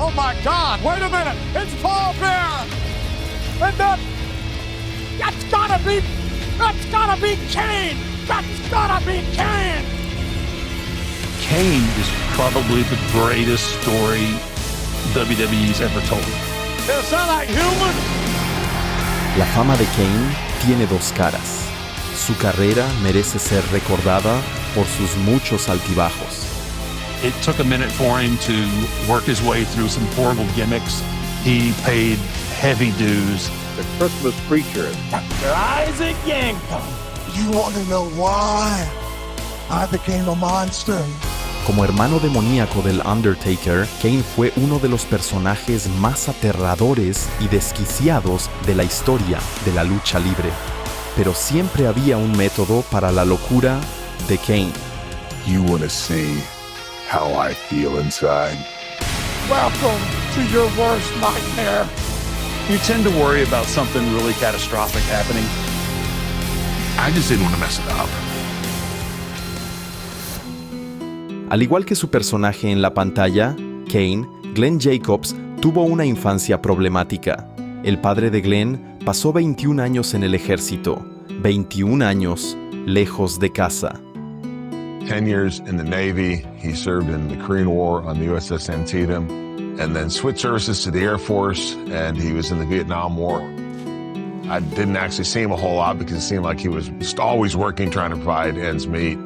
Oh my God, wait a minute, it's Paul Bear! And that's gotta be Kane! That's gotta be Kane! Kane is probably the greatest story WWE's ever told. Is that a human? La fama de Kane tiene dos caras. Su carrera merece ser recordada por sus muchos altibajos. It took a minute for him to work his way through some horrible gimmicks. He paid heavy dues. The Christmas preacher, Dr. Isaac Yankem. You want to know why I became a monster? Como hermano demoníaco del Undertaker, Kane fue uno de los personajes más aterradores y desquiciados de la historia de la lucha libre. Pero siempre había un método para la locura de Kane. You want to see how I feel inside? Welcome to your worst nightmare. You tend to worry about something really catastrophic happening. I just didn't want to mess it up. Al igual que su personaje en la pantalla, Kane, Glenn Jacobs tuvo una infancia problemática. El padre de Glenn pasó 21 años en el ejército, 21 años lejos de casa. 10 years in the Navy. He served in the Korean War on the USS Antietam, and then switched services to the Air Force, and he was in the Vietnam War. I didn't actually see him a whole lot because it seemed like he was just always working, trying to provide ends meet.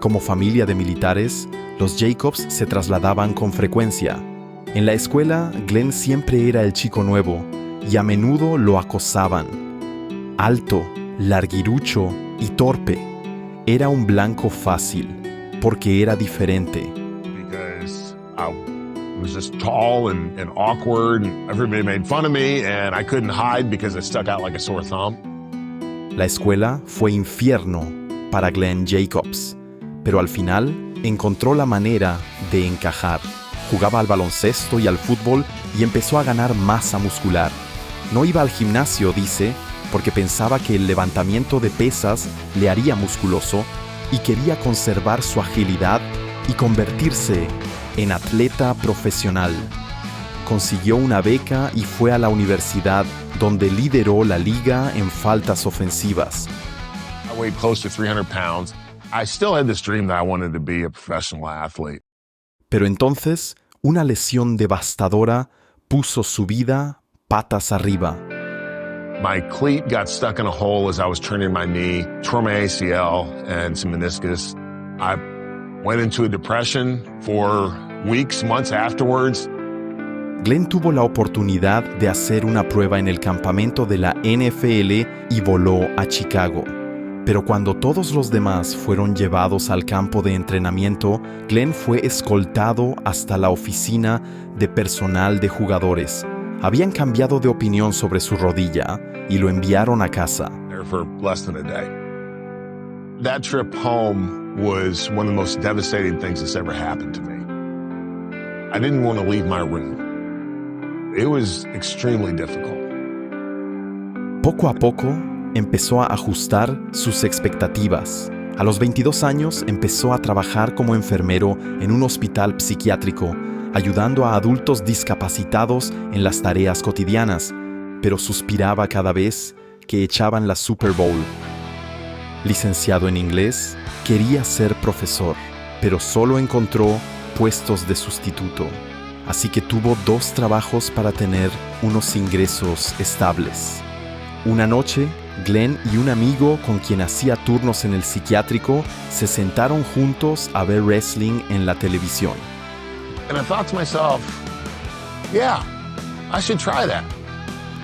Como familia de militares, los Jacobs se trasladaban con frecuencia. En la escuela, Glenn siempre era el chico nuevo y a menudo lo acosaban. Alto, larguirucho y torpe, era un blanco fácil porque era diferente. Because I was just tall and awkward, and everybody made fun of me, and I couldn't hide because I stuck out like a sore thumb. La escuela fue infierno para Glenn Jacobs, pero al final encontró la manera de encajar. Jugaba al baloncesto y al fútbol y empezó a ganar masa muscular. No iba al gimnasio, dice, porque pensaba que el levantamiento de pesas le haría musculoso y quería conservar su agilidad y convertirse en atleta profesional. Consiguió una beca y fue a la universidad, donde lideró la liga en faltas ofensivas. I weighed close to 300 pounds. I still had this dream that I wanted to be a professional athlete. Pero entonces, una lesión devastadora puso su vida patas arriba. My cleat got stuck in a hole as I was turning my knee, tore my ACL and some meniscus. I went into a depression for weeks, months afterwards. Glenn tuvo la oportunidad de hacer una prueba en el campamento de la NFL y voló a Chicago. Pero cuando todos los demás fueron llevados al campo de entrenamiento, Glenn fue escoltado hasta la oficina de personal de jugadores. Habían cambiado de opinión sobre su rodilla y lo enviaron a casa. There for less than a day. That trip home was one of the most devastating things that's ever happened to me. I didn't want to leave my room. It was extremely difficult. Poco a poco, empezó a ajustar sus expectativas. A los 22 años empezó a trabajar como enfermero en un hospital psiquiátrico, ayudando a adultos discapacitados en las tareas cotidianas, pero suspiraba cada vez que echaban la Super Bowl. Licenciado en inglés, quería ser profesor, pero solo encontró puestos de sustituto. Así que tuvo 2 trabajos para tener unos ingresos estables. Una noche, Glenn y un amigo con quien hacía turnos en el psiquiátrico se sentaron juntos a ver wrestling en la televisión. And I thought to myself, yeah, I should try that.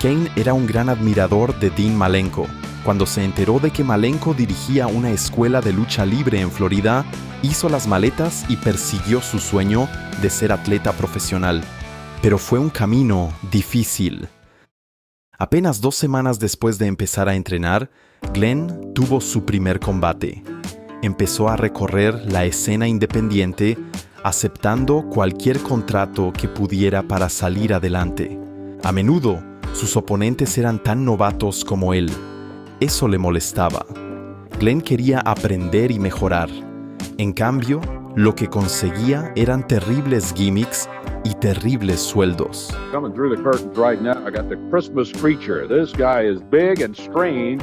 Kane era un gran admirador de Dean Malenko. Cuando se enteró de que Malenko dirigía una escuela de lucha libre en Florida, hizo las maletas y persiguió su sueño de ser atleta profesional. Pero fue un camino difícil. Apenas 2 semanas después de empezar a entrenar, Glenn tuvo su primer combate. Empezó a recorrer la escena independiente, aceptando cualquier contrato que pudiera para salir adelante. A menudo, sus oponentes eran tan novatos como él. Eso le molestaba. Glenn quería aprender y mejorar. En cambio, lo que conseguía eran terribles gimmicks y terribles sueldos. Coming through the curtains right now, I got the Christmas preacher. This guy is big and strange.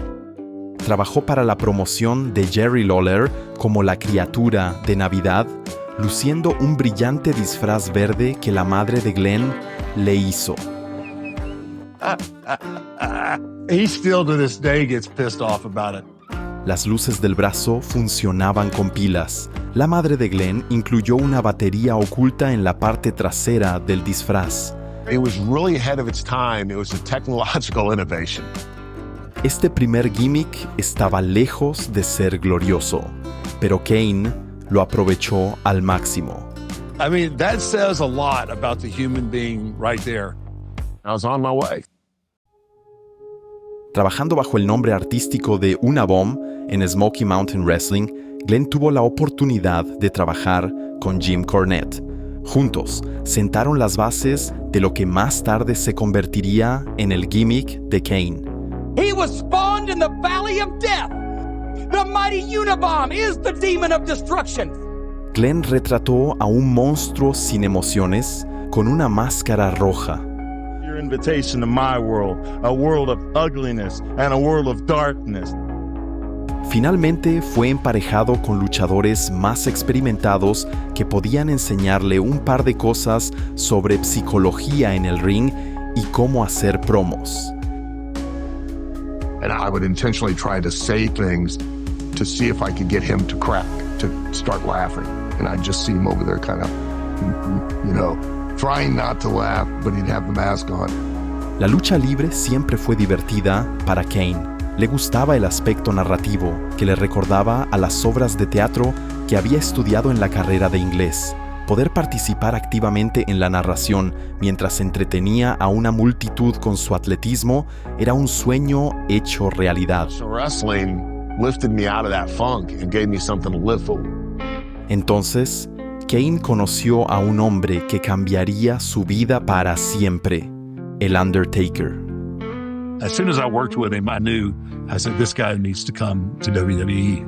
Trabajó para la promoción de Jerry Lawler como la criatura de Navidad, luciendo un brillante disfraz verde que la madre de Glenn le hizo. He still to this day gets pissed off about it. Las luces del brazo funcionaban con pilas. La madre de Glenn incluyó una batería oculta en la parte trasera del disfraz. It was really ahead of its time. It was a technological innovation. Este primer gimmick estaba lejos de ser glorioso, pero Kane lo aprovechó al máximo. I mean, that says a lot about the human being right there. I was on my way. Trabajando bajo el nombre artístico de Unabomb en Smoky Mountain Wrestling, Glenn tuvo la oportunidad de trabajar con Jim Cornette. Juntos, sentaron las bases de lo que más tarde se convertiría en el gimmick de Kane. He was spawned in the Valley of Death. The mighty Unabomb is the demon of destruction. Glenn retrató a un monstruo sin emociones con una máscara roja. Your invitation to my world, a world of ugliness and a world of darkness. Finalmente fue emparejado con luchadores más experimentados que podían enseñarle un par de cosas sobre psicología en el ring y cómo hacer promos. And I would intentionally try to say things to see if I could get him to crack, to start laughing. And I'd just see him over there kind of, trying not to laugh, but he'd have the mask on. La lucha libre siempre fue divertida para Kane. Le gustaba el aspecto narrativo que le recordaba a las obras de teatro que había estudiado en la carrera de inglés. Poder participar activamente en la narración mientras entretenía a una multitud con su atletismo era un sueño hecho realidad. So wrestling lifted me out of that funk and gave me something to live for. Entonces, Kane conoció a un hombre que cambiaría su vida para siempre, el Undertaker. As soon as I worked with him, I said, this guy needs to come to WWE.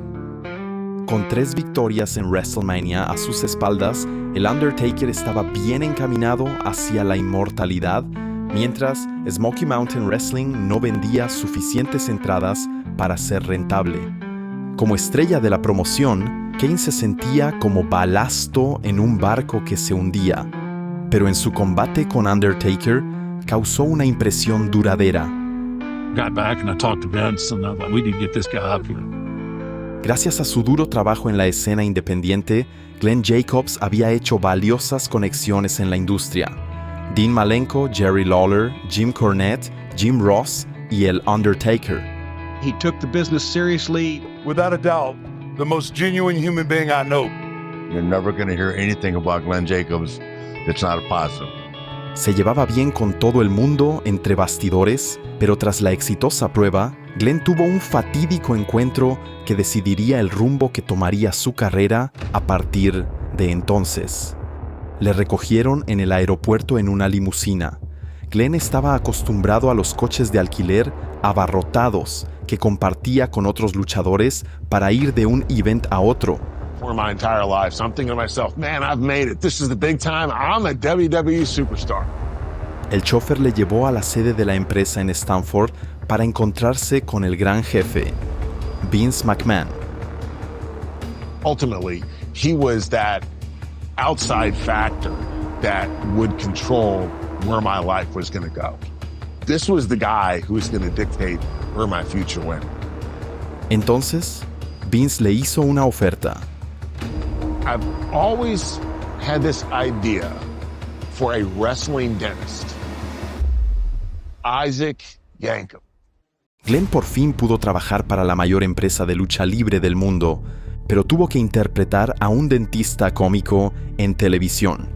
Con 3 victorias en WrestleMania a sus espaldas, el Undertaker estaba bien encaminado hacia la inmortalidad, mientras Smoky Mountain Wrestling no vendía suficientes entradas para ser rentable. Como estrella de la promoción, Kane se sentía como balasto en un barco que se hundía, pero en su combate con Undertaker causó una impresión duradera. Got back and I talked to Vince and I was like, we need to get this guy up here. Gracias a su duro trabajo en la escena independiente, Glenn Jacobs había hecho valiosas conexiones en la industria. Dean Malenko, Jerry Lawler, Jim Cornette, Jim Ross y el Undertaker. He took the business seriously. Without a doubt, the most genuine human being I know. You're never going to hear anything about Glenn Jacobs that's not a positive. Se llevaba bien con todo el mundo entre bastidores, pero tras la exitosa prueba, Glenn tuvo un fatídico encuentro que decidiría el rumbo que tomaría su carrera a partir de entonces. Le recogieron en el aeropuerto en una limusina. Glenn estaba acostumbrado a los coches de alquiler abarrotados que compartía con otros luchadores para ir de un event a otro. For my entire life. So I'm thinking to myself, man, I've made it. This is the big time. I'm a WWE superstar. El chofer le llevó a la sede de la empresa en Stamford para encontrarse con el gran jefe, Vince McMahon. Ultimately, he was that outside factor that would control where my life was going to go. This was the guy who was going to dictate where my future went. Entonces, Vince le hizo una oferta. I've always had this idea for a wrestling dentist. Isaac Yankem. Glenn por fin pudo trabajar para la mayor empresa de lucha libre del mundo, pero tuvo que interpretar a un dentista cómico en televisión.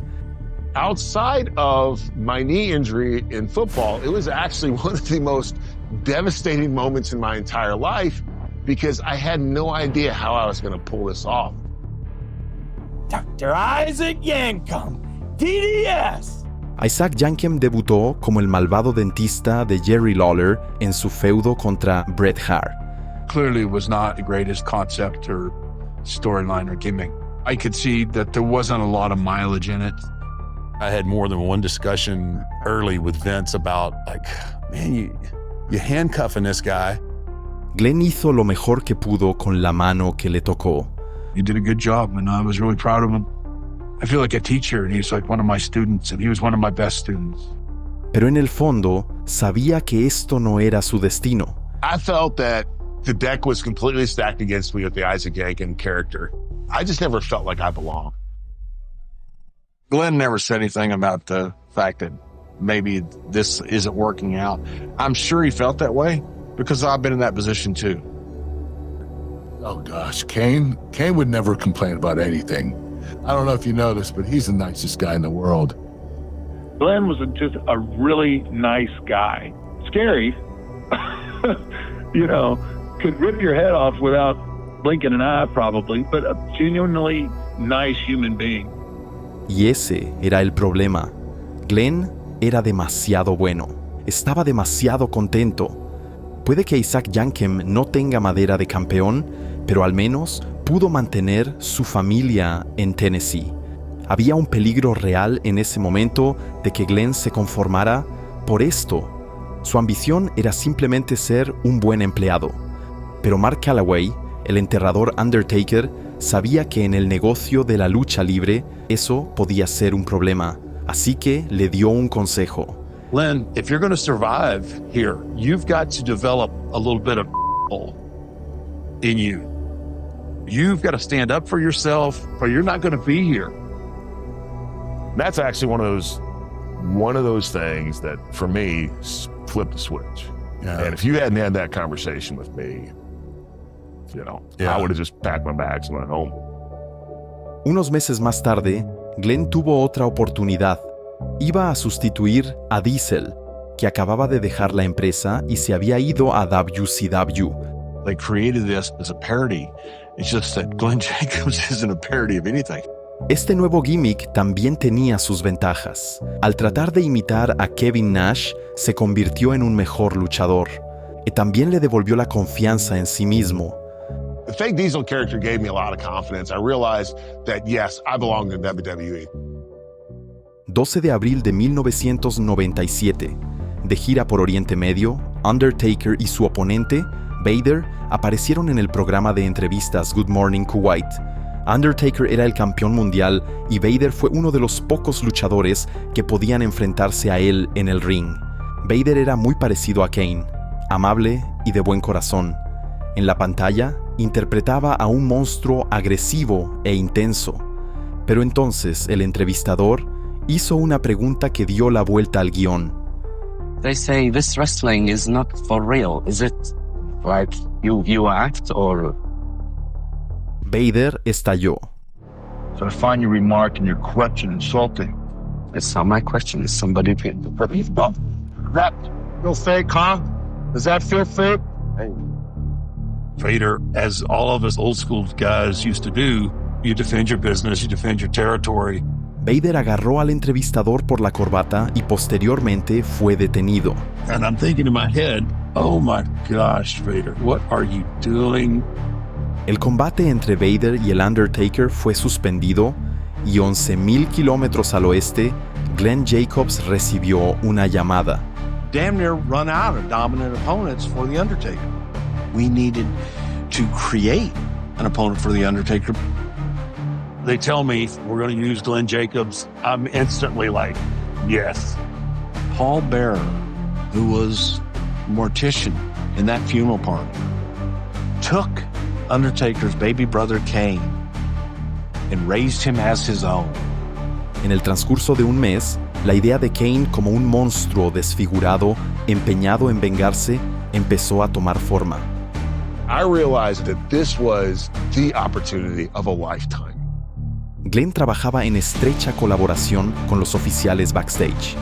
Outside of my knee injury in football, it was actually one of the most devastating moments in my entire life because I had no idea how I was going to pull this off. Dr. Isaac Yankem, DDS. Isaac Yankem debutó como el malvado dentista de Jerry Lawler en su feudo contra Bret Hart. Clearly was not the greatest concept or storyline or gimmick I could see that there wasn't a lot of mileage in it. I had more than one discussion early with Vince about, like, man, you handcuffing this guy. Glenn hizo lo mejor que pudo con la mano que le tocó. He did a good job, and I was really proud of him. I feel like a teacher, and he's like one of my students, and he was one of my best students. Pero en el fondo, sabía que esto no era su destino. I felt that the deck was completely stacked against me with the Isaac Yankem character. I just never felt like I belonged. Glenn never said anything about the fact that maybe this isn't working out. I'm sure he felt that way because I've been in that position too. Oh gosh, Kane would never complain about anything. I don't know if you noticed, but he's the nicest guy in the world. Glenn was just a really nice guy. Scary, could rip your head off without blinking an eye probably, but a genuinely nice human being. Y ese era el problema. Glenn era demasiado bueno. Estaba demasiado contento. Puede que Isaac Yankem no tenga madera de campeón, pero al menos pudo mantener su familia en Tennessee. Había un peligro real en ese momento de que Glenn se conformara por esto. Su ambición era simplemente ser un buen empleado. Pero Mark Calaway, el enterrador Undertaker, sabía que en el negocio de la lucha libre eso podía ser un problema, así que le dio un consejo. Glenn, if you're going to survive here, you've got to develop a little bit of in you. You've got to stand up for yourself, or you're not going to be here. That's actually one of those things that, for me, flipped the switch. Yeah. And if you hadn't had that conversation with me, I would have just packed my bags and went home. Unos meses más tarde, Glenn tuvo otra oportunidad. Iba a sustituir a Diesel, que acababa de dejar la empresa y se había ido a WCW. They created this as a parody. It's just that Glenn Jacobs isn't a parody of anything. Este nuevo gimmick también tenía sus ventajas. Al tratar de imitar a Kevin Nash, se convirtió en un mejor luchador. Y también le devolvió la confianza en sí mismo. The fake Diesel character gave me a lot of confidence. I realized that, yes, I belong in WWE. 12 de abril de 1997. De gira por Oriente Medio, Undertaker y su oponente, Vader, aparecieron en el programa de entrevistas Good Morning Kuwait. Undertaker era el campeón mundial y Vader fue uno de los pocos luchadores que podían enfrentarse a él en el ring. Vader era muy parecido a Kane, amable y de buen corazón. En la pantalla, interpretaba a un monstruo agresivo e intenso. Pero entonces el entrevistador hizo una pregunta que dio la vuelta al guión. They say this wrestling is not for real. Is it like you act or... Vader estalló. So I find your remark and your question insulting. It's not my question. It's somebody... That feel fake, huh? Does that feel fake? Hey. Vader, as all of us old school guys used to do, you defend your business, you defend your territory. Vader agarró al entrevistador por la corbata y posteriormente fue detenido. And I'm thinking in my head, oh my gosh, Vader, what are you doing? El combate entre Vader y el Undertaker fue suspendido y 11,000 kilómetros al oeste, Glenn Jacobs recibió una llamada. Damn near run out of dominant opponents for The Undertaker. We needed to create an opponent for The Undertaker. They tell me we're going to use Glenn Jacobs. I'm instantly like, yes. Paul Bearer, who was a mortician in that funeral parlor, took Undertaker's baby brother Kane and raised him as his own. En el transcurso de un mes, la idea de Kane como un monstruo desfigurado, empeñado en vengarse, empezó a tomar forma. I realized that this was the opportunity of a lifetime. Glenn trabajaba en estrecha colaboración con los oficiales backstage.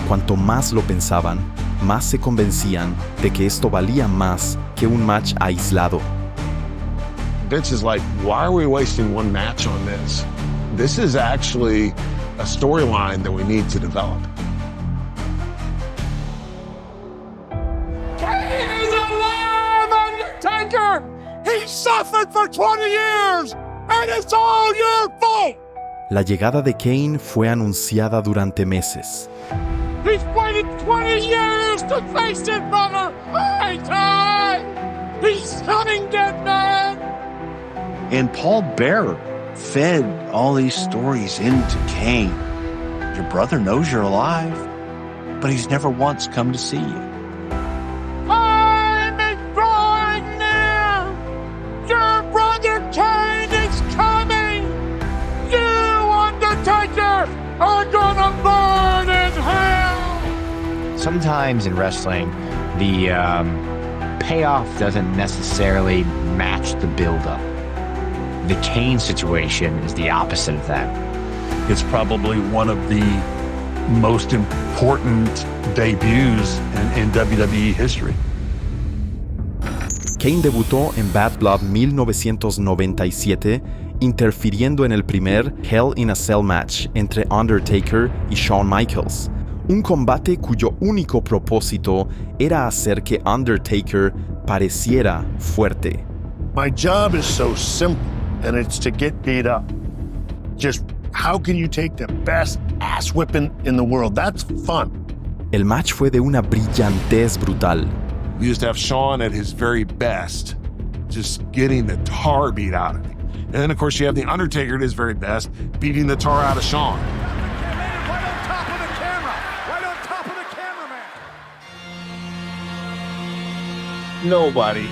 Cuanto más lo pensaban, más se convencían de que esto valía más que un match aislado. Vince is like, why are we wasting one match on this? This is actually a storyline that we need to develop. Kane is alive, Undertaker! He suffered for 20 years, and it's all your fault! La llegada de Kane fue anunciada durante meses. He's waited 20 years to face his brother! Hey, Ty! He's hunting dead man! And Paul Bearer fed all these stories into Kane. Your brother knows you're alive, but he's never once come to see you. Time is drawing near! Your brother Kane is coming! You, Undertaker, are gonna burn in hell! Sometimes in wrestling, the payoff doesn't necessarily match the build-up. The Kane situation is the opposite of that. It's probably one of the most important debuts in WWE history. Kane debutó en Bad Blood 1997, interfiriendo en el primer Hell in a Cell match entre Undertaker y Shawn Michaels. Un combate cuyo único propósito era hacer que Undertaker pareciera fuerte. My job is so simple, and it's to get beat up. Just how can you take the best ass whipping in the world? That's fun. El match fue de una brillantez brutal. We used to have Shawn at his very best, just getting the tar beat out of him. And then, of course, you have The Undertaker at his very best, beating the tar out of Shawn. Nobody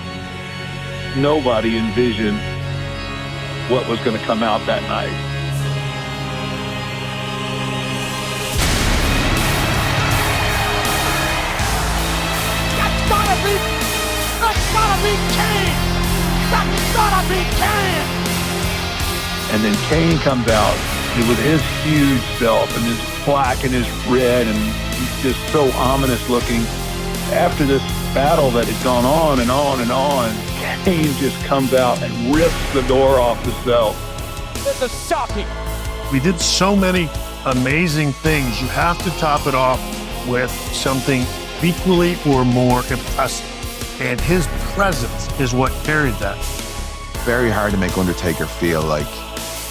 envisioned what was going to come out that night. That's gotta be Kane! That's gotta be Kane! And then Kane comes out with his huge self and his black and his red and he's just so ominous looking. After this battle that had gone on and on and on, Kane just comes out and rips the door off the cell. This is shocking! We did so many amazing things. You have to top it off with something equally or more impressive. And his presence is what carried that. Very hard to make Undertaker feel like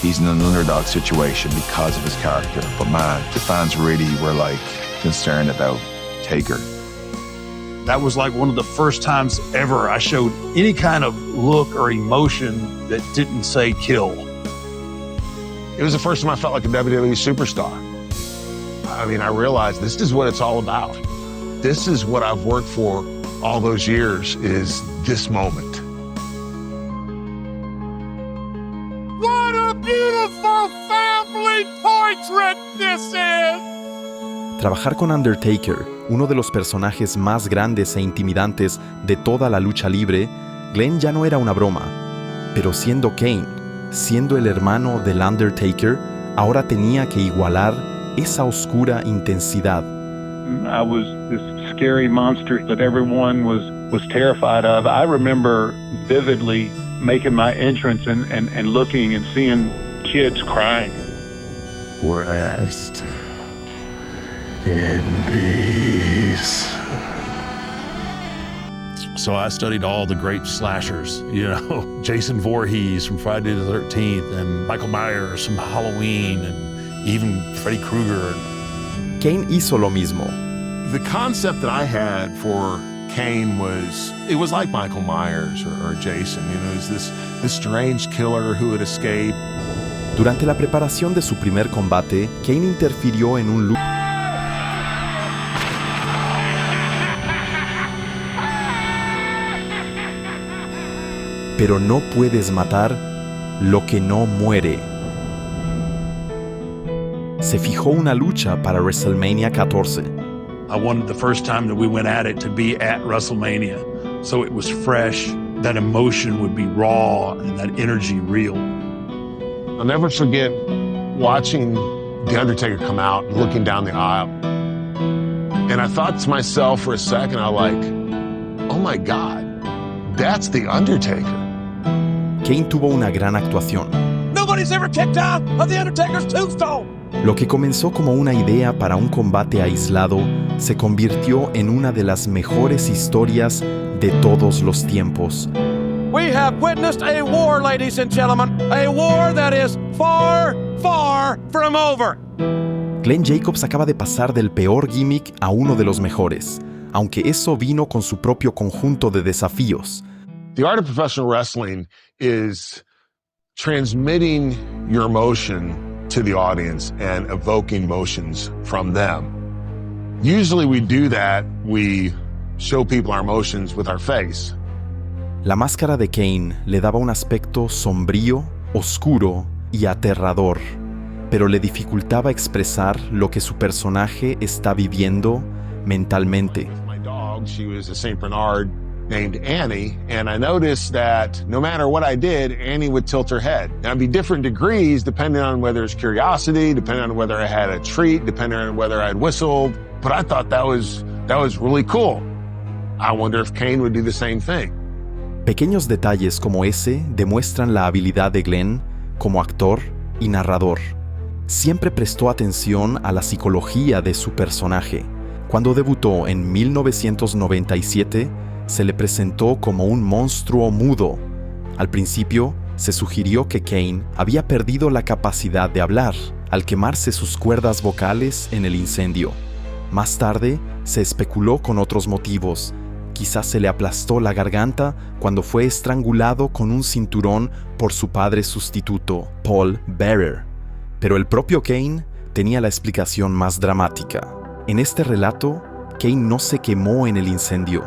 he's in an underdog situation because of his character. But man, the fans really were like concerned about Taker. That was like one of the first times ever I showed any kind of look or emotion that didn't say kill. It was the first time I felt like a WWE superstar. I mean, I realized this is what it's all about. This is what I've worked for all those years, is this moment. What a beautiful family portrait this is! Trabajar con Undertaker, uno de los personajes más grandes e intimidantes de toda la lucha libre, Glenn ya no era una broma. Pero siendo Kane, siendo el hermano del Undertaker, ahora tenía que igualar esa oscura intensidad. I was this scary monster that everyone was terrified of. I remember vividly making my entrance and looking and seeing kids crying. Rest in peace. So I studied all the great slashers, Jason Voorhees from Friday the 13th and Michael Myers from Halloween and even Freddy Krueger. Kane hizo lo mismo. The concept that I had for Kane was like Michael Myers or Jason. It was this strange killer who had escaped. Durante la preparación de su primer combate, Kane interfirió en un lucha. Pero no puedes matar lo que no muere. Se fijó una lucha para WrestleMania 14. I wanted the first time that we went at it to be at WrestleMania. So it was fresh, that emotion would be raw and that energy real. I'll never forget watching The Undertaker come out and looking down the aisle. And I thought to myself for a second, I was like, oh my God, that's The Undertaker. Kane tuvo una gran actuación. Nobody's ever kicked out of The Undertaker's tombstone. Lo que comenzó como una idea para un combate aislado se convirtió en una de las mejores historias de todos los tiempos. We We have witnessed a war, ladies and gentlemen. A war that is far, far from over. Glenn Jacobs acaba de pasar del peor gimmick a uno de los mejores, aunque eso vino con su propio conjunto de desafíos. The art of professional wrestling is transmitting your emotion to the audience and evoking emotions from them. Usually we do that, we show people our emotions with our face. La máscara de Kane le daba un aspecto sombrío, oscuro y aterrador, pero le dificultaba expresar lo que su personaje está viviendo mentalmente. My dog, she was a St. Bernard named Annie, and I noticed that no matter what I did, Annie would tilt her head. Now, it'd be different degrees depending on whether it's curiosity, depending on whether I had a treat, depending on whether I'd whistled, but I thought that was really cool. I wonder if Kane would do the same thing. Pequeños detalles como ese demuestran la habilidad de Glenn como actor y narrador. Siempre prestó atención a la psicología de su personaje. Cuando debutó en 1997, se le presentó como un monstruo mudo. Al principio, se sugirió que Kane había perdido la capacidad de hablar al quemarse sus cuerdas vocales en el incendio. Más tarde, se especuló con otros motivos. Quizás se le aplastó la garganta cuando fue estrangulado con un cinturón por su padre sustituto, Paul Bearer. Pero el propio Kane tenía la explicación más dramática. En este relato, Kane no se quemó en el incendio,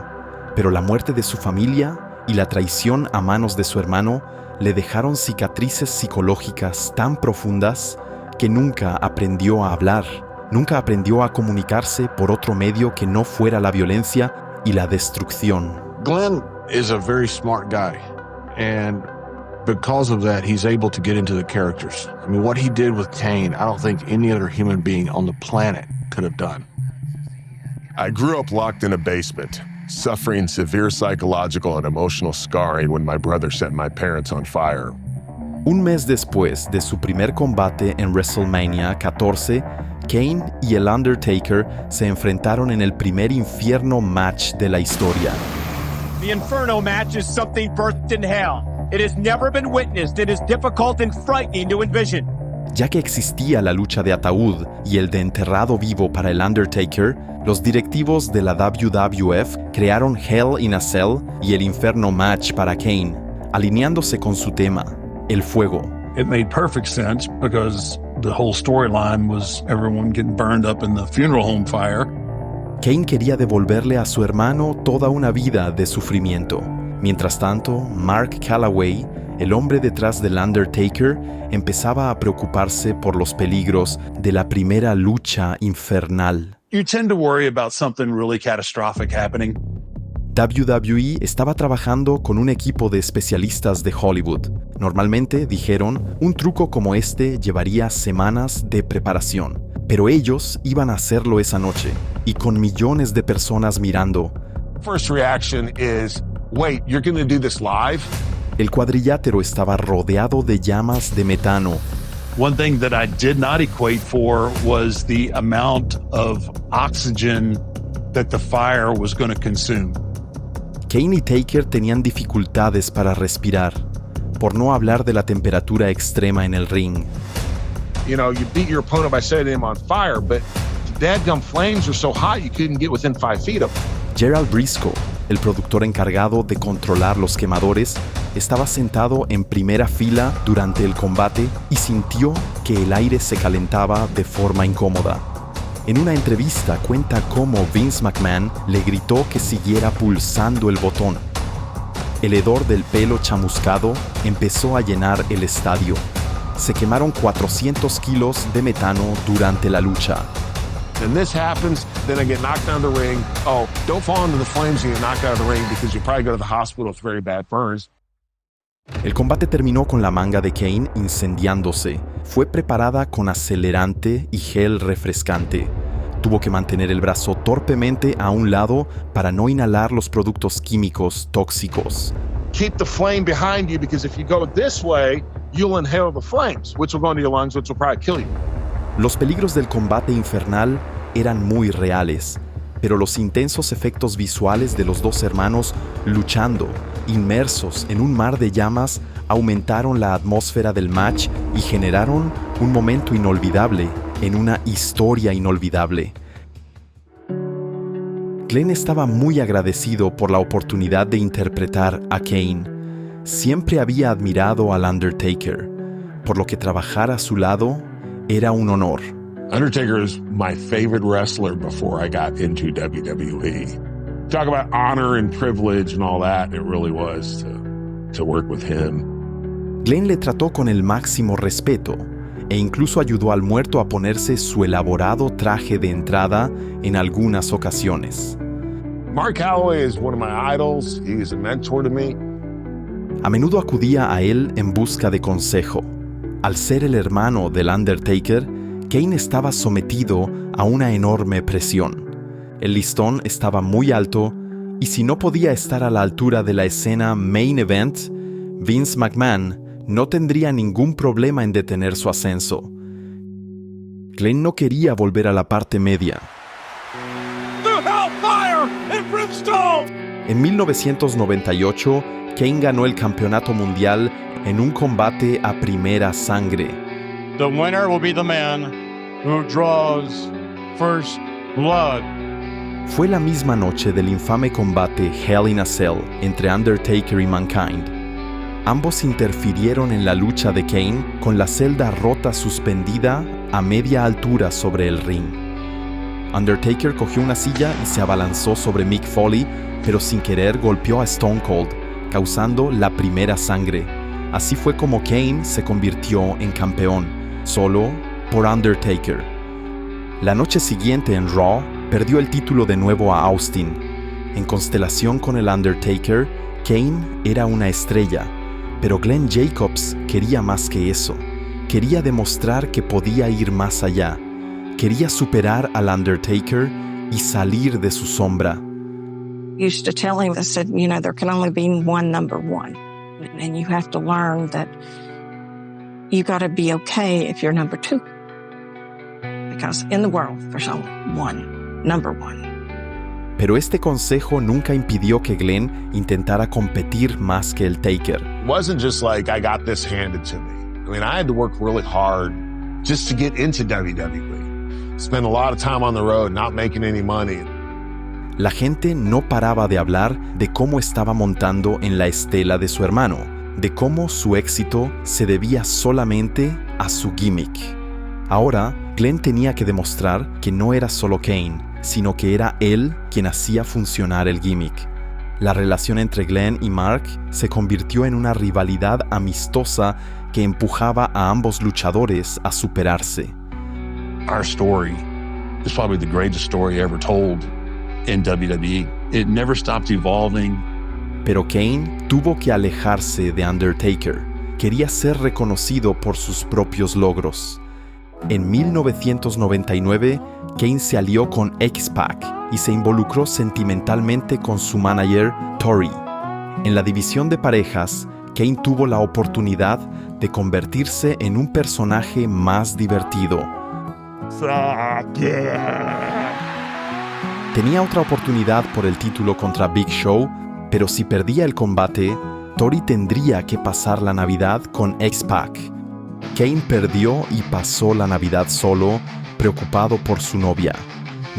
pero la muerte de su familia y la traición a manos de su hermano le dejaron cicatrices psicológicas tan profundas que nunca aprendió a hablar, nunca aprendió a comunicarse por otro medio que no fuera la violencia y la destrucción. Glenn is a very smart guy, and because of that, he's able to get into the characters. I mean, what he did with Kane, I don't think any other human being on the planet could have done. I grew up locked in a basement, suffering severe psychological and emotional scarring when my brother set my parents on fire. Un mes después de su primer combate en WrestleMania 14, Kane y el Undertaker se enfrentaron en el primer infierno match de la historia. The Inferno match is something birthed in hell. It has never been witnessed. It is difficult and frightening to envision. Ya que existía la lucha de ataúd y el de enterrado vivo para el Undertaker, los directivos de la WWF crearon Hell in a Cell y el Inferno match para Kane, alineándose con su tema, el fuego. It made perfect sense because the whole storyline was everyone getting burned up in the funeral home fire. Kane quería devolverle a su hermano toda una vida de sufrimiento. Mientras tanto, Mark Calaway, el hombre detrás del Undertaker, empezaba a preocuparse por los peligros de la primera lucha infernal. You tend to worry about something really catastrophic happening. WWE estaba trabajando con un equipo de especialistas de Hollywood. Normalmente, dijeron, un truco como este llevaría semanas de preparación. Pero ellos iban a hacerlo esa noche, y con millones de personas mirando. First reaction is, wait, you're going to do this live? El cuadrilátero estaba rodeado de llamas de metano. One thing that I did not equate for was the amount of oxygen that the fire was going to consume. Kane y Taker tenían dificultades para respirar, por no hablar de la temperatura extrema en el ring. You know, you beat your opponent by setting him on fire, but the dadgum flames were so hot you couldn't get within 5 feet of him. Gerald Briscoe, el productor encargado de controlar los quemadores, estaba sentado en primera fila durante el combate y sintió que el aire se calentaba de forma incómoda. En una entrevista cuenta cómo Vince McMahon le gritó que siguiera pulsando el botón. El hedor del pelo chamuscado empezó a llenar el estadio. Se quemaron 400 kilos de metano durante la lucha. And this happens, then I get knocked down the ring. Oh, don't fall into the flames and get knocked out of the ring because you probably go to the hospital with very bad burns. El combate terminó con la manga de Kane incendiándose. Fue preparada con acelerante y gel refrescante. Tuvo que mantener el brazo torpemente a un lado para no inhalar los productos químicos tóxicos. Keep the flame behind you because if you go this way, you'll inhale the flames, which will go into your lungs, which will probably kill you. Los peligros del combate infernal eran muy reales. pero los intensos efectos visuales de los dos hermanos luchando, inmersos en un mar de llamas, aumentaron la atmósfera del match y generaron un momento inolvidable en una historia inolvidable. Glenn estaba muy agradecido por la oportunidad de interpretar a Kane. Siempre había admirado al Undertaker, por lo que trabajar a su lado era un honor. Undertaker is my favorite wrestler before I got into WWE. Talk about honor and privilege and all that, it really was to work with him. Glenn le trató con el máximo respeto e incluso ayudó al muerto a ponerse su elaborado traje de entrada en algunas ocasiones. Mark Calloway is one of my idols. He is a mentor to me. A menudo acudía a él en busca de consejo. Al ser el hermano del Undertaker, Kane estaba sometido a una enorme presión. El listón estaba muy alto y si no podía estar a la altura de la escena main event, Vince McMahon no tendría ningún problema en detener su ascenso. Glenn no quería volver a la parte media. En 1998, Kane ganó el campeonato mundial en un combate a primera sangre. The winner will be the man who draws first blood. Fue la misma noche del infame combate Hell in a Cell entre Undertaker y Mankind. Ambos interfirieron en la lucha de Kane con la celda rota suspendida a media altura sobre el ring. Undertaker cogió una silla y se abalanzó sobre Mick Foley, pero sin querer golpeó a Stone Cold, causando la primera sangre. Así fue como Kane se convirtió en campeón, solo por Undertaker. La noche siguiente en Raw, perdió el título de nuevo a Austin. En constelación con el Undertaker, Kane era una estrella, pero Glenn Jacobs quería más que eso. Quería demostrar que podía ir más allá. Quería superar al Undertaker y salir de su sombra. Used to tell him, I said, you know, there can only be one number one. And you have to learn that you got to be okay if you're number two. Because in the world, there's only one, number one. Pero este consejo nunca impidió que Glenn intentara competir más que el Taker. It wasn't just like I got this handed to me. I mean, I had to work really hard just to get into WWE. Spend a lot of time on the road, not making any money. La gente no paraba de hablar de cómo estaba montando en la estela de su hermano, de cómo su éxito se debía solamente a su gimmick. Ahora, Glenn tenía que demostrar que no era solo Kane, sino que era él quien hacía funcionar el gimmick. La relación entre Glenn y Mark se convirtió en una rivalidad amistosa que empujaba a ambos luchadores a superarse. Our story is probably the greatest story ever told in WWE. It never stopped evolving. Pero Kane tuvo que alejarse de Undertaker. Quería ser reconocido por sus propios logros. En 1999, Kane se alió con X-Pac y se involucró sentimentalmente con su manager, Tori. En la división de parejas, Kane tuvo la oportunidad de convertirse en un personaje más divertido. Tenía otra oportunidad por el título contra Big Show, pero si perdía el combate, Tori tendría que pasar la Navidad con X-Pac. Kane perdió y pasó la Navidad solo, preocupado por su novia.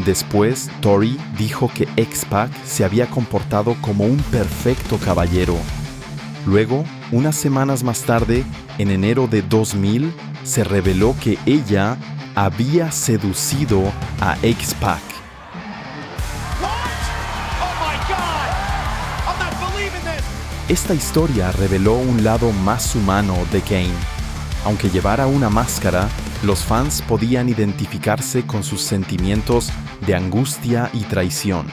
Después, Tori dijo que X-Pac se había comportado como un perfecto caballero. Luego, unas semanas más tarde, en enero de 2000, se reveló que ella había seducido a X-Pac. Esta historia reveló un lado más humano de Kane. Aunque llevara una máscara, los fans podían identificarse con sus sentimientos de angustia y traición.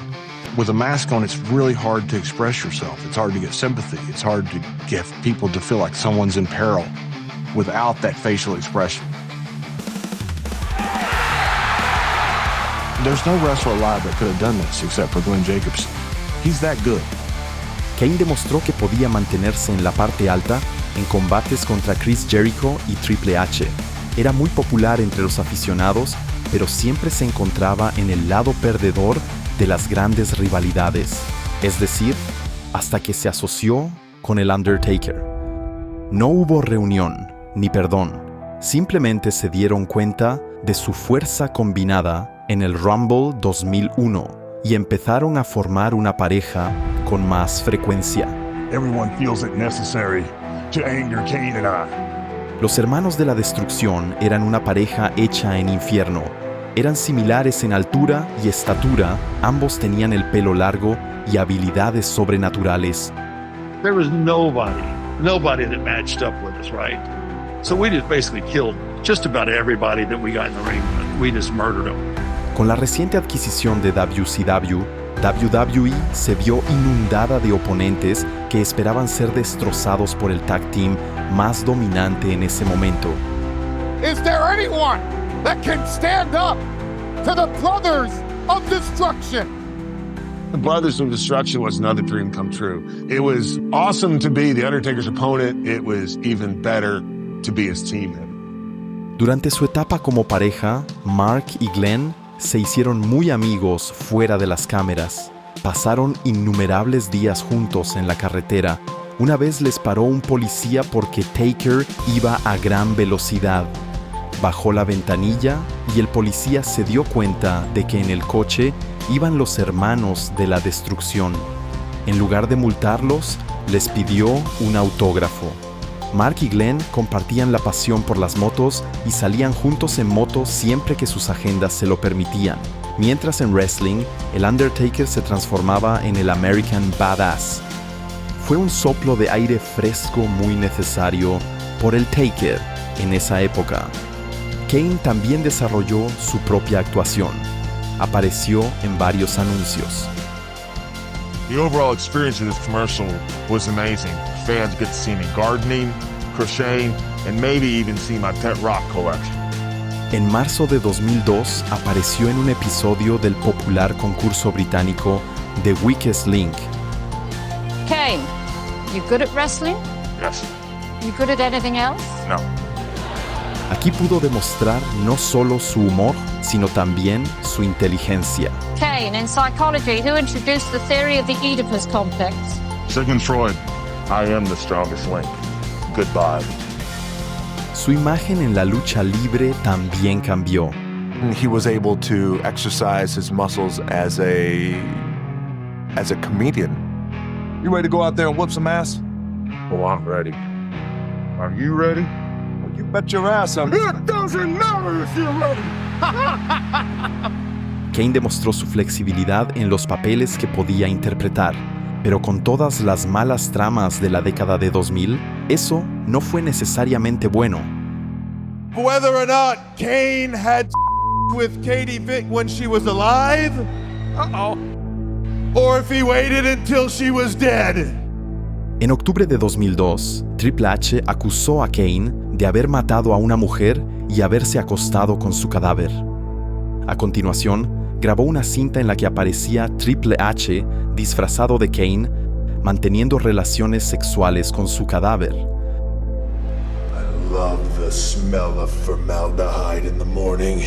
With a mask on, it's really hard to express yourself. It's hard to get sympathy. It's hard to get people to feel like someone's in peril without that facial expression. There's no wrestler alive that could have done this except for Glenn Jacobs. He's that good. Kane demostró que podía mantenerse en la parte alta en combates contra Chris Jericho y Triple H. Era muy popular entre los aficionados, pero siempre se encontraba en el lado perdedor de las grandes rivalidades, es decir, hasta que se asoció con el Undertaker. No hubo reunión ni perdón, simplemente se dieron cuenta de su fuerza combinada en el Rumble 2001 y empezaron a formar una pareja con más frecuencia. Everyone feels it necessary to anger Kane and I. Los hermanos de la destrucción eran una pareja hecha en infierno. Eran similares en altura y estatura, ambos tenían el pelo largo y habilidades sobrenaturales. There was nobody that matched up with us, right? So we just basically killed just about everybody that we got in the ring with. We just murdered them. Con la reciente adquisición de WCW, WWE se vio inundada de oponentes que esperaban ser destrozados por el tag team más dominante en ese momento. Is there anyone that can stand up to the Brothers of Destruction? The Brothers of Destruction was another dream come true. It was awesome to be the Undertaker's opponent. It was even better to be his teammate. Durante su etapa como pareja, Mark y Glenn se hicieron muy amigos fuera de las cámaras. Pasaron innumerables días juntos en la carretera. Una vez les paró un policía porque Taker iba a gran velocidad. Bajó la ventanilla y el policía se dio cuenta de que en el coche iban los hermanos de la destrucción. En lugar de multarlos, les pidió un autógrafo. Mark y Glenn compartían la pasión por las motos y salían juntos en moto siempre que sus agendas se lo permitían. Mientras en wrestling, el Undertaker se transformaba en el American Badass. Fue un soplo de aire fresco muy necesario por el Taker en esa época. Kane también desarrolló su propia actuación. Apareció en varios anuncios. The overall experience of this commercial was amazing. Fans get to see me gardening, crocheting, and maybe even see my pet rock collection. En marzo de 2002 apareció en un episodio del popular concurso británico The Weakest Link. Kane, you good at wrestling? Yes. You good at anything else? No. Aquí pudo demostrar no solo su humor, sino también su inteligencia. Kane, in psychology, who introduced the theory of the Oedipus complex? Sigmund Freud. I am the strongest link. Goodbye. Su imagen en la lucha libre también cambió. He was able to exercise his muscles as a comedian. You ready to go out there and whoop some ass? Oh, I'm ready. Are you ready? Well, you bet your ass I'm... It doesn't matter if you're ready. Kane demostró su flexibilidad en los papeles que podía interpretar, pero con todas las malas tramas de la década de 2000, eso no fue necesariamente bueno. Whether or not Kane had with Katie Vick when she was alive, or if he waited until she was dead. En octubre de 2002, Triple H acusó a Kane de haber matado a una mujer y haberse acostado con su cadáver. A continuación, grabó una cinta en la que aparecía Triple H disfrazado de Kane, manteniendo relaciones sexuales con su cadáver. I love the smell of formaldehyde in the morning.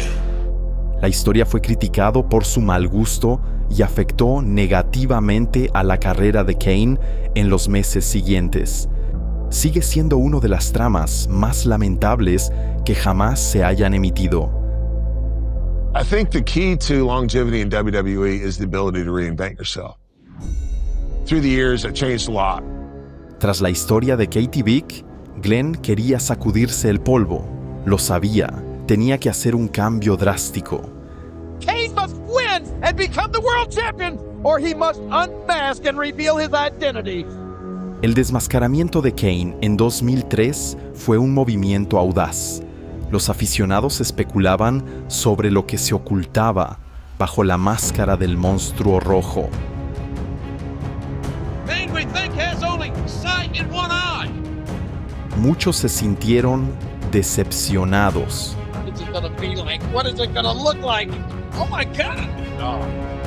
La historia fue criticado por su mal gusto y afectó negativamente a la carrera de Kane en los meses siguientes. Sigue siendo una de las tramas más lamentables que jamás se hayan emitido. I think the key to longevity in WWE is the ability to reinvent yourself. Through the years, it changed a lot. Tras la historia de Katie Vick, Glenn quería sacudirse el polvo. Lo sabía. Tenía que hacer un cambio drástico. Kane must win and become the world champion, or he must unmask and reveal his identity. El desmascaramiento de Kane en 2003 fue un movimiento audaz. Los aficionados especulaban sobre lo que se ocultaba bajo la máscara del monstruo rojo. Kane, we think, has only sight in one eye. Muchos se sintieron decepcionados. What is it gonna be like? What is it gonna look like? Oh my God!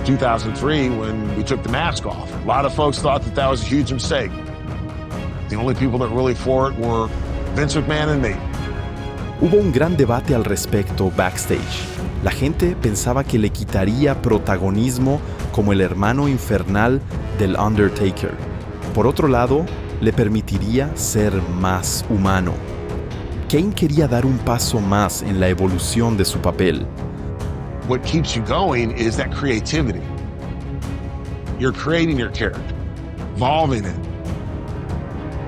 2003, when we took the mask off, a lot of folks thought that was a huge mistake. The only people that really for it were Vince McMahon and me. Hubo un gran debate al respecto backstage. La gente pensaba que le quitaría protagonismo como el hermano infernal del Undertaker. Por otro lado, le permitiría ser más humano. Kane quería dar un paso más en la evolución de su papel. What keeps you going is that creativity. You're creating your character, evolving it.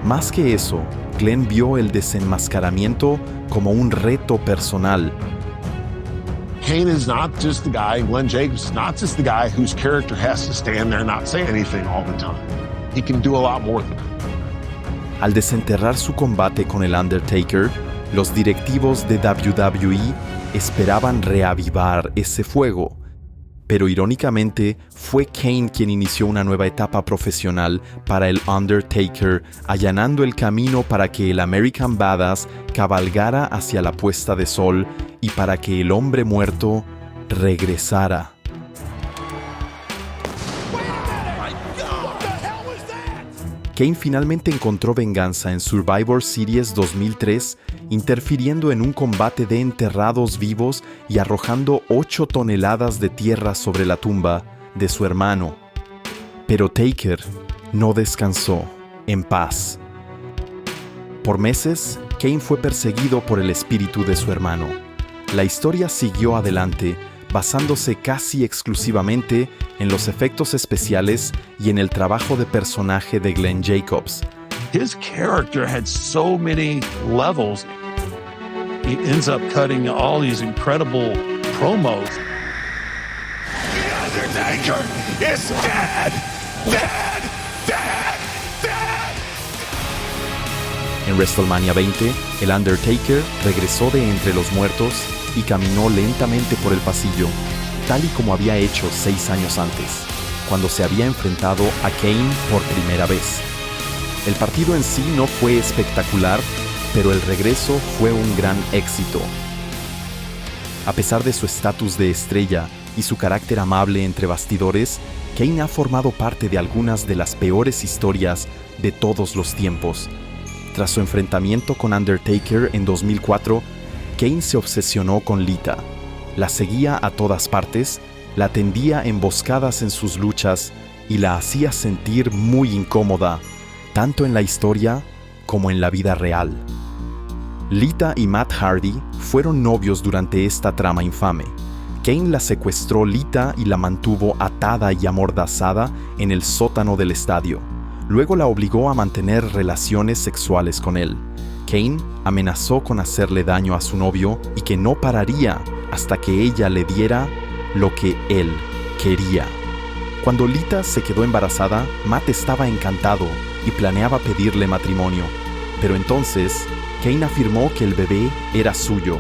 Más que eso, Glenn vio el desenmascaramiento como un reto personal. Kane is not just the guy, Glenn Jacobs is not just the guy whose character has to stand there and not say anything all the time. He can do a lot more than that. Al desenterrar su combate con el Undertaker, los directivos de WWE esperaban reavivar ese fuego. Pero irónicamente, fue Kane quien inició una nueva etapa profesional para el Undertaker, allanando el camino para que el American Badass cabalgara hacia la puesta de sol y para que el hombre muerto regresara. Kane finalmente encontró venganza en Survivor Series 2003, interfiriendo en un combate de enterrados vivos y arrojando 8 toneladas de tierra sobre la tumba de su hermano. Pero Taker no descansó en paz. Por meses, Kane fue perseguido por el espíritu de su hermano. La historia siguió adelante, basándose casi exclusivamente en los efectos especiales y en el trabajo de personaje de Glenn Jacobs. His character had so many levels. He ends up cutting all these incredible promos. The Undertaker is dead! Dead! Dead! Dead! En WrestleMania 20, el Undertaker regresó de entre los muertos y caminó lentamente por el pasillo, tal y como había hecho 6 años antes, cuando se había enfrentado a Kane por primera vez. El partido en sí no fue espectacular, pero el regreso fue un gran éxito. A pesar de su estatus de estrella y su carácter amable entre bastidores, Kane ha formado parte de algunas de las peores historias de todos los tiempos. Tras su enfrentamiento con Undertaker en 2004, Kane se obsesionó con Lita. La seguía a todas partes, la tendía emboscadas en sus luchas y la hacía sentir muy incómoda, tanto en la historia como en la vida real. Lita y Matt Hardy fueron novios durante esta trama infame. Kane la secuestró Lita y la mantuvo atada y amordazada en el sótano del estadio. Luego la obligó a mantener relaciones sexuales con él. Kane amenazó con hacerle daño a su novio y que no pararía hasta que ella le diera lo que él quería. Cuando Lita se quedó embarazada, Matt estaba encantado y planeaba pedirle matrimonio. Pero entonces, Kane afirmó que el bebé era suyo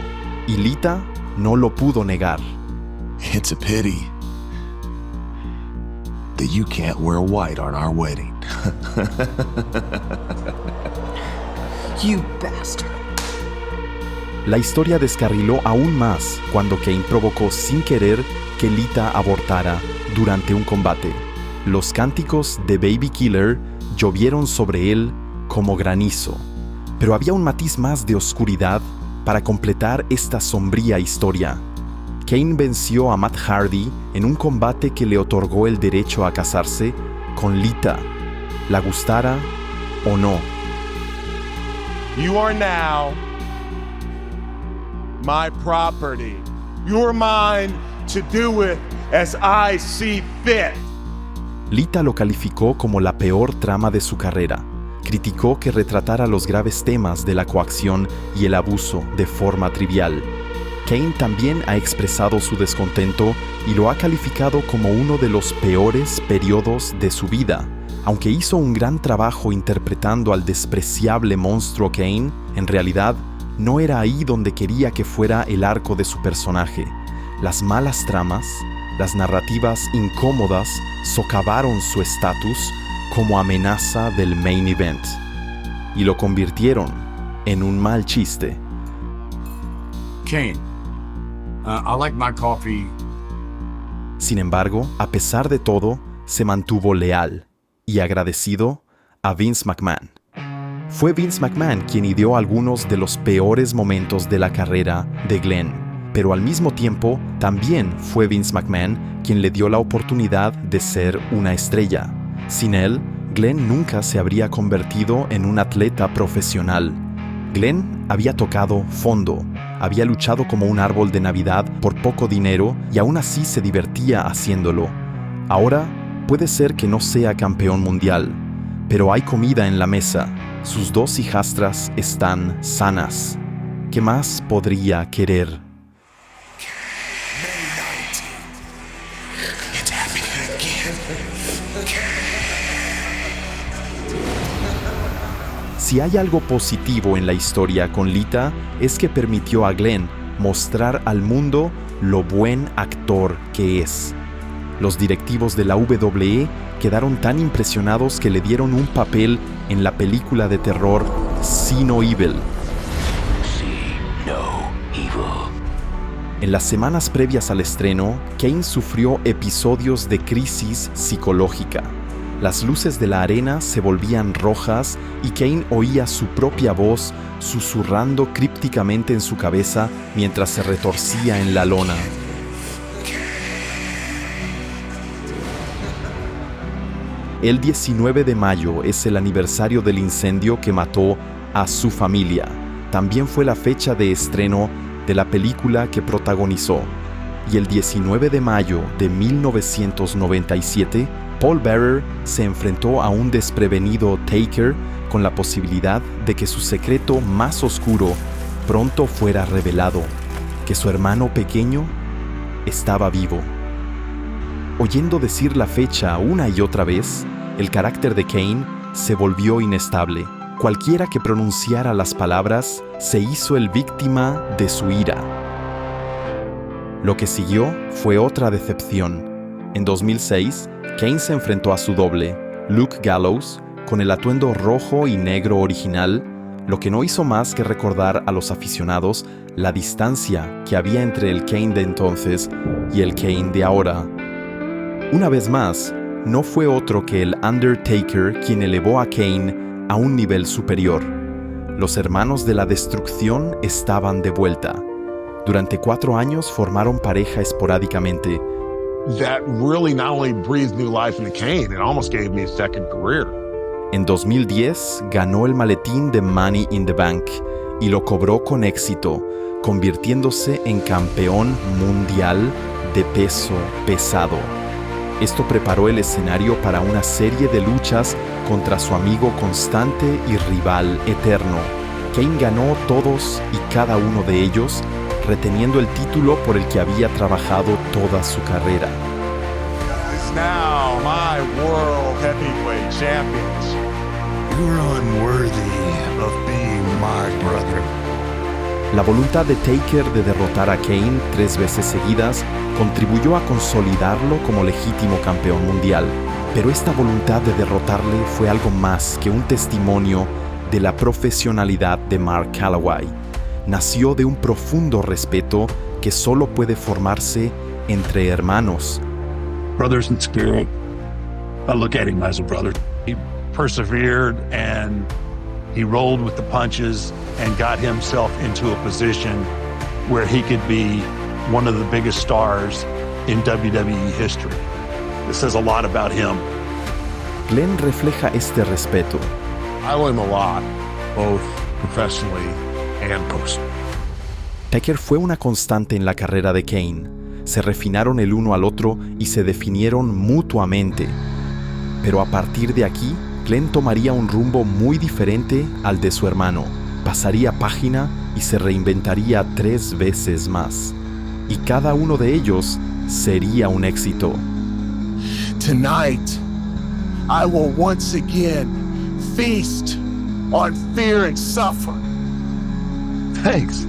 y Lita no lo pudo negar. It's a pity that you can't wear white on our wedding. You bastard. La historia descarriló aún más cuando Kane provocó sin querer que Lita abortara durante un combate. Los cánticos de Baby Killer llovieron sobre él como granizo. Pero había un matiz más de oscuridad para completar esta sombría historia. Kane venció a Matt Hardy en un combate que le otorgó el derecho a casarse con Lita, la gustara o no. You are now my property. You're mine to do with as I see fit. Lita lo calificó como la peor trama de su carrera. Criticó que retratara los graves temas de la coacción y el abuso de forma trivial. Kane también ha expresado su descontento y lo ha calificado como uno de los peores periodos de su vida. Aunque hizo un gran trabajo interpretando al despreciable monstruo Kane, en realidad no era ahí donde quería que fuera el arco de su personaje. Las malas tramas, las narrativas incómodas socavaron su estatus como amenaza del main event y lo convirtieron en un mal chiste. Kane, I like my coffee. Sin embargo, a pesar de todo, se mantuvo leal y agradecido a Vince McMahon. Fue Vince McMahon quien ideó algunos de los peores momentos de la carrera de Glenn. pero al mismo tiempo también fue Vince McMahon quien le dio la oportunidad de ser una estrella. Sin él, Glenn nunca se habría convertido en un atleta profesional. Glenn había tocado fondo, había luchado como un árbol de Navidad por poco dinero y aún así se divertía haciéndolo. Ahora puede ser que no sea campeón mundial, pero hay comida en la mesa. Sus 2 hijastras están sanas. ¿Qué más podría querer? Si hay algo positivo en la historia con Lita, es que permitió a Glenn mostrar al mundo lo buen actor que es. Los directivos de la WWE quedaron tan impresionados que le dieron un papel en la película de terror See No Evil. En las semanas previas al estreno, Kane sufrió episodios de crisis psicológica. Las luces de la arena se volvían rojas y Kane oía su propia voz susurrando crípticamente en su cabeza mientras se retorcía en la lona. El 19 de mayo es el aniversario del incendio que mató a su familia. También fue la fecha de estreno de la película que protagonizó. Y el 19 de mayo de 1997, Paul Bearer se enfrentó a un desprevenido Taker con la posibilidad de que su secreto más oscuro pronto fuera revelado, que su hermano pequeño estaba vivo. Oyendo decir la fecha una y otra vez, el carácter de Kane se volvió inestable. Cualquiera que pronunciara las palabras se hizo el víctima de su ira. Lo que siguió fue otra decepción. En 2006, Kane se enfrentó a su doble, Luke Gallows, con el atuendo rojo y negro original, lo que no hizo más que recordar a los aficionados la distancia que había entre el Kane de entonces y el Kane de ahora. Una vez más, no fue otro que el Undertaker quien elevó a Kane a un nivel superior. Los hermanos de la destrucción estaban de vuelta. Durante 4 años formaron pareja esporádicamente. That really not only breathed new life into Kane, it almost gave me a second career. En 2010 ganó el maletín de Money in the Bank y lo cobró con éxito, convirtiéndose en campeón mundial de peso pesado. Esto preparó el escenario para una serie de luchas contra su amigo constante y rival eterno. Kane ganó todos y cada uno de ellos, reteniendo el título por el que había trabajado toda su carrera. Is now my world heavyweight champions. You're unworthy of being my brother. La voluntad de Taker de derrotar a Kane 3 veces seguidas contribuyó a consolidarlo como legítimo campeón mundial. Pero esta voluntad de derrotarle fue algo más que un testimonio de la profesionalidad de Mark Calaway. Nació de un profundo respeto que solo puede formarse entre hermanos. Brothers in spirit. I look at him as a brother. He persevered and he rolled with the punches and got himself into a position where he could be one of the biggest stars in WWE history. It says a lot about him. Glenn refleja este respeto. I owe him a lot, both professionally and personally. Taker fue una constante en la carrera de Kane. Se refinaron el uno al otro y se definieron mutuamente. Pero a partir de aquí, Glenn tomaría un rumbo muy diferente al de su hermano. Pasaría página y se reinventaría 3 veces más. Y cada uno de ellos sería un éxito. Tonight, I will once again feast on fear and suffering. Thanks.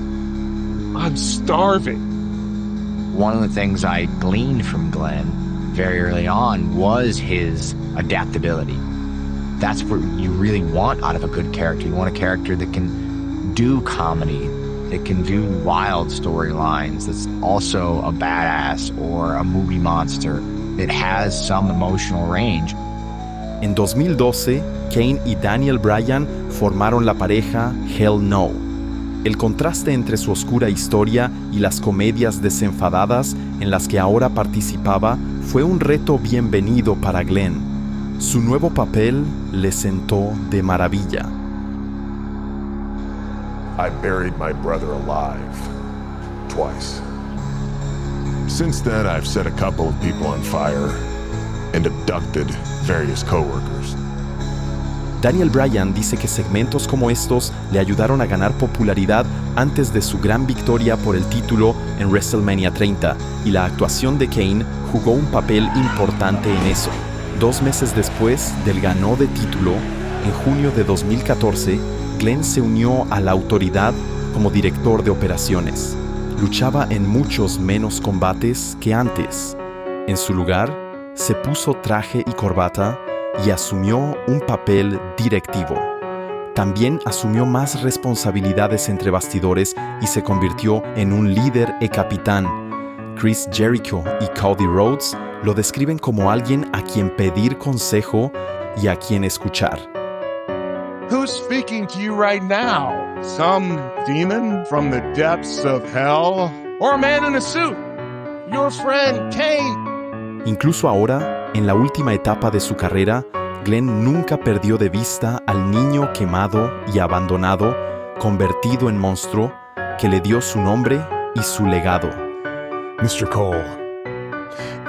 I'm starving. One of the things I gleaned from Glenn very early on was his adaptability. That's what you really want out of a good character. You want a character that can do comedy, that can do wild storylines, that's also a badass or a movie monster, that has some emotional range. En 2012, Kane y Daniel Bryan formaron la pareja Hell No. El contraste entre su oscura historia y las comedias desenfadadas en las que ahora participaba fue un reto bienvenido para Glenn. Su nuevo papel le sentó de maravilla. I buried my brother alive. Twice. Since then, I've set a couple of people on fire and abducted various coworkers. Daniel Bryan dice que segmentos como estos le ayudaron a ganar popularidad antes de su gran victoria por el título en WrestleMania 30, y la actuación de Kane jugó un papel importante en eso. 2 meses después del ganó de título, en junio de 2014, Glenn se unió a la autoridad como director de operaciones. Luchaba en muchos menos combates que antes. En su lugar, se puso traje y corbata y asumió un papel directivo. También asumió más responsabilidades entre bastidores y se convirtió en un líder y capitán. Chris Jericho y Cody Rhodes lo describen como alguien a quien pedir consejo y a quien escuchar. Who's speaking to you right now? Some demon from the depths of hell? Or a man in a suit? Your friend Kane? Incluso ahora, en la última etapa de su carrera, Glenn nunca perdió de vista al niño quemado y abandonado, convertido en monstruo, que le dio su nombre y su legado. Mr. Cole,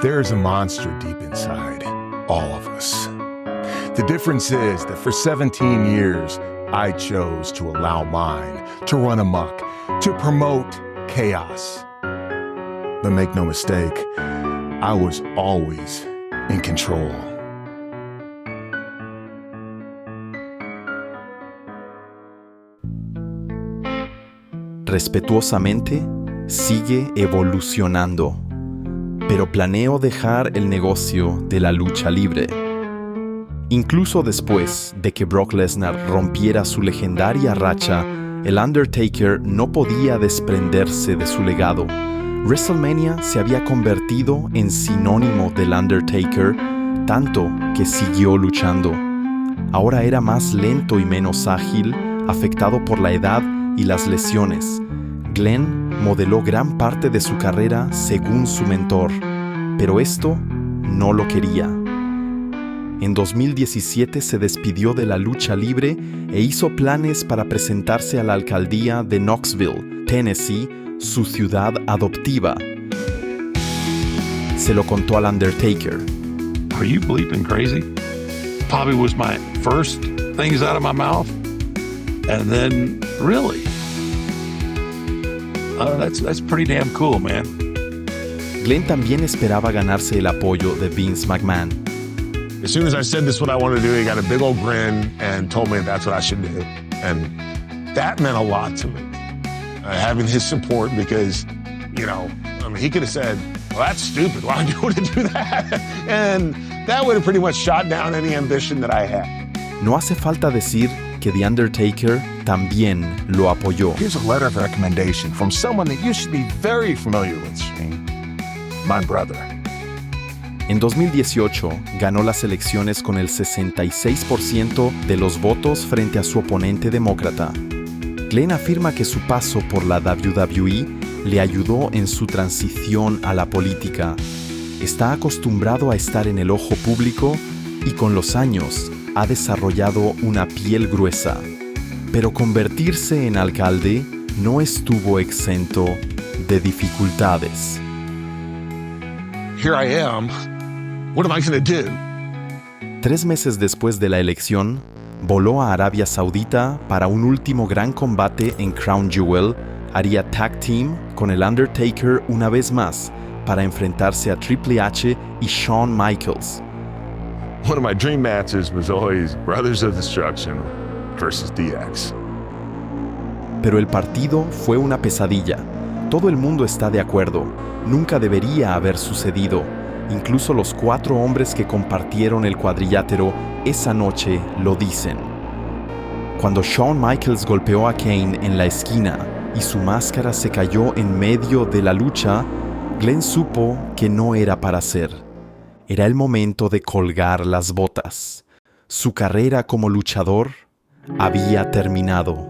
there is a monster deep inside all of us. The difference is that for 17 years, I chose to allow mine to run amok, to promote chaos. But make no mistake, I was always in control. Respetuosamente, sigue evolucionando, pero planeo dejar el negocio de la lucha libre. Incluso después de que Brock Lesnar rompiera su legendaria racha, el Undertaker no podía desprenderse de su legado. WrestleMania se había convertido en sinónimo del Undertaker, tanto que siguió luchando. Ahora era más lento y menos ágil, afectado por la edad y las lesiones. Glenn modeló gran parte de su carrera según su mentor, pero esto no lo quería. En 2017 se despidió de la lucha libre e hizo planes para presentarse a la alcaldía de Knoxville, Tennessee, su ciudad adoptiva. Se lo contó al Undertaker. Are you bleeping crazy? Probably was my first things out of my mouth. And then, really? That's pretty damn cool, man. Glenn también esperaba ganarse el apoyo de Vince McMahon. As soon as I said this is what I want to do, he got a big old grin and told me that's what I should do. And that meant a lot to me. Having his support because, you know, I mean, he could have said, well, that's stupid. Why would you do that? And that would have pretty much shot down any ambition that I had. No hace falta decir que The Undertaker también lo apoyó. Here's a letter of recommendation from someone that you should be very familiar with, Shane. My brother. En 2018, ganó las elecciones con el 66% de los votos frente a su oponente demócrata. Glenn afirma que su paso por la WWE le ayudó en su transición a la política. Está acostumbrado a estar en el ojo público y con los años ha desarrollado una piel gruesa. Pero convertirse en alcalde no estuvo exento de dificultades. Here I am. What am I going to do? 3 meses después de la elección, voló a Arabia Saudita para un último gran combate en Crown Jewel. Haría tag team con el Undertaker una vez más para enfrentarse a Triple H y Shawn Michaels. One of my dream matches was always Brothers of Destruction versus DX. Pero el partido fue una pesadilla. Todo el mundo está de acuerdo. Nunca debería haber sucedido. Incluso los 4 hombres que compartieron el cuadrilátero esa noche lo dicen. Cuando Shawn Michaels golpeó a Kane en la esquina y su máscara se cayó en medio de la lucha, Glenn supo que no era para hacer. Era el momento de colgar las botas. Su carrera como luchador había terminado.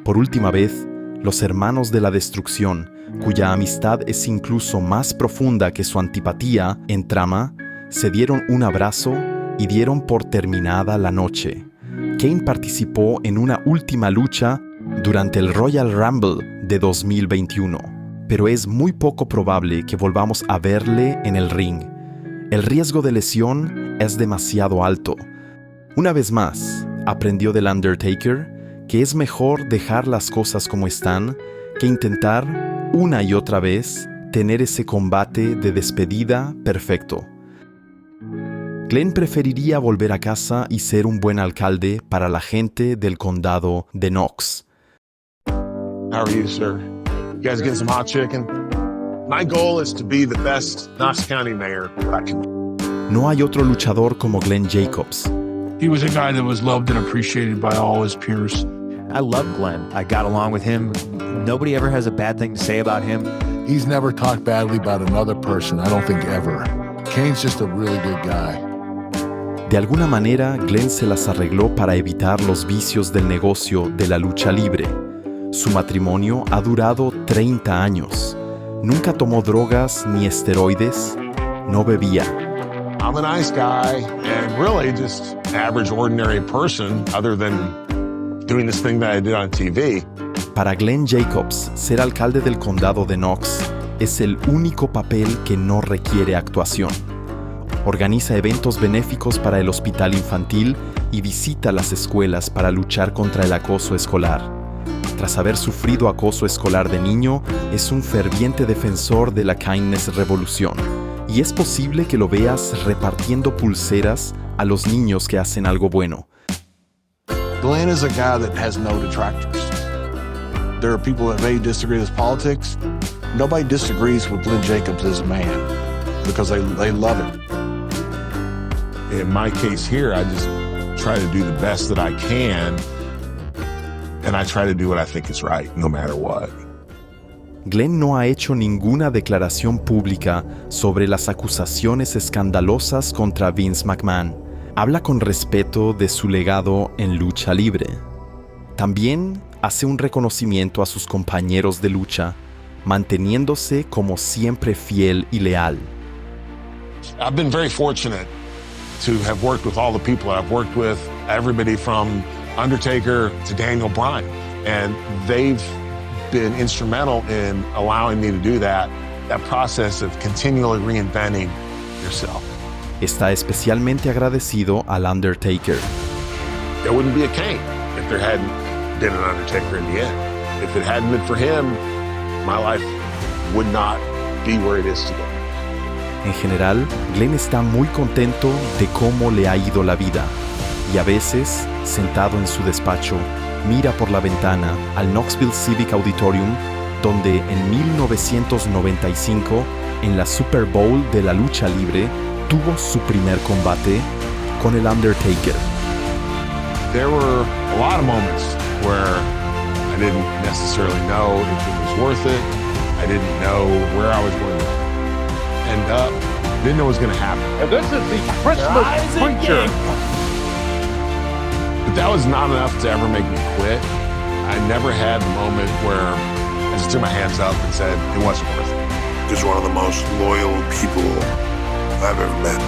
Por última vez, los hermanos de la destrucción, cuya amistad es incluso más profunda que su antipatía en trama, se dieron un abrazo y dieron por terminada la noche. Kane participó en una última lucha durante el Royal Rumble de 2021, pero es muy poco probable que volvamos a verle en el ring. El riesgo de lesión es demasiado alto. Una vez más, aprendió del Undertaker que es mejor dejar las cosas como están que intentar, una y otra vez, tener ese combate de despedida perfecto. Glenn preferiría volver a casa y ser un buen alcalde para la gente del condado de Knox. How are you, sir? You guys getting some hot chicken? My goal is to be the best Knox County mayor I can. No hay otro luchador como Glenn Jacobs. He was a guy that was loved and appreciated by all his peers. I love Glenn. I got along with him. Nobody ever has a bad thing to say about him. He's never talked badly about another person, I don't think ever. Kane's just a really good guy. De alguna manera, Glenn se las arregló para evitar los vicios del negocio de la lucha libre. Su matrimonio ha durado 30 años. Nunca tomó drogas ni esteroides. No bebía. I'm a nice guy and really just average, ordinary person other than doing this thing that I did on TV. Para Glenn Jacobs, ser alcalde del condado de Knox es el único papel que no requiere actuación. Organiza eventos benéficos para el hospital infantil y visita las escuelas para luchar contra el acoso escolar. Tras haber sufrido acoso escolar de niño, es un ferviente defensor de la Kindness Revolución. Y es posible que lo veas repartiendo pulseras a los niños que hacen algo bueno. Glenn is a guy that has no detractors. There are people that may disagree with his politics. Nobody disagrees with Glenn Jacobs as a man because they love him. In my case here, I just try to do the best that I can, and I try to do what I think is right, no matter what. Glenn no ha hecho ninguna declaración pública sobre las acusaciones escandalosas contra Vince McMahon. Habla con respeto de su legado en lucha libre. También hace un reconocimiento a sus compañeros de lucha, manteniéndose como siempre fiel y leal. I've been very fortunate to have worked with all the people I've worked with, everybody from Undertaker to Daniel Bryan, and they've been instrumental in allowing me to do that process of continually reinventing yourself. Está especialmente agradecido al Undertaker. There wouldn't be a Kane if there hadn't been an Undertaker in the end. If it hadn't been for him, my life would not be where it is today. En general, Glenn está muy contento de cómo le ha ido la vida, y a veces, sentado en su despacho, mira por la ventana al Knoxville Civic Auditorium, donde en 1995, en la Super Bowl de la lucha libre, tuvo su primer combate con el Undertaker. There were a lot of moments where I didn't necessarily know if it was worth it. I didn't know where I was going to end up. Didn't know what was going to happen. And this is the Christmas preacher. But that was not enough to ever make me quit. I never had the moment where I just threw my hands up and said it wasn't worth it. He's one of the most loyal people I've ever met.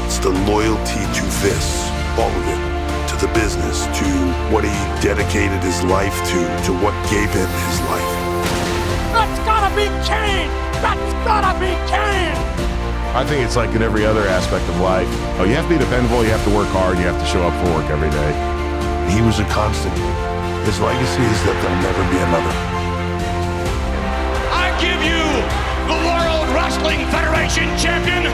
It's the loyalty to this, all of it, to the business, to what he dedicated his life to what gave him his life. That's gotta be Kane! That's gotta be Kane! I think it's like in every other aspect of life. Oh, you have to be dependable, you have to work hard, you have to show up for work every day. He was a constant. His legacy is that there'll never be another. I give you the World Wrestling Federation champion,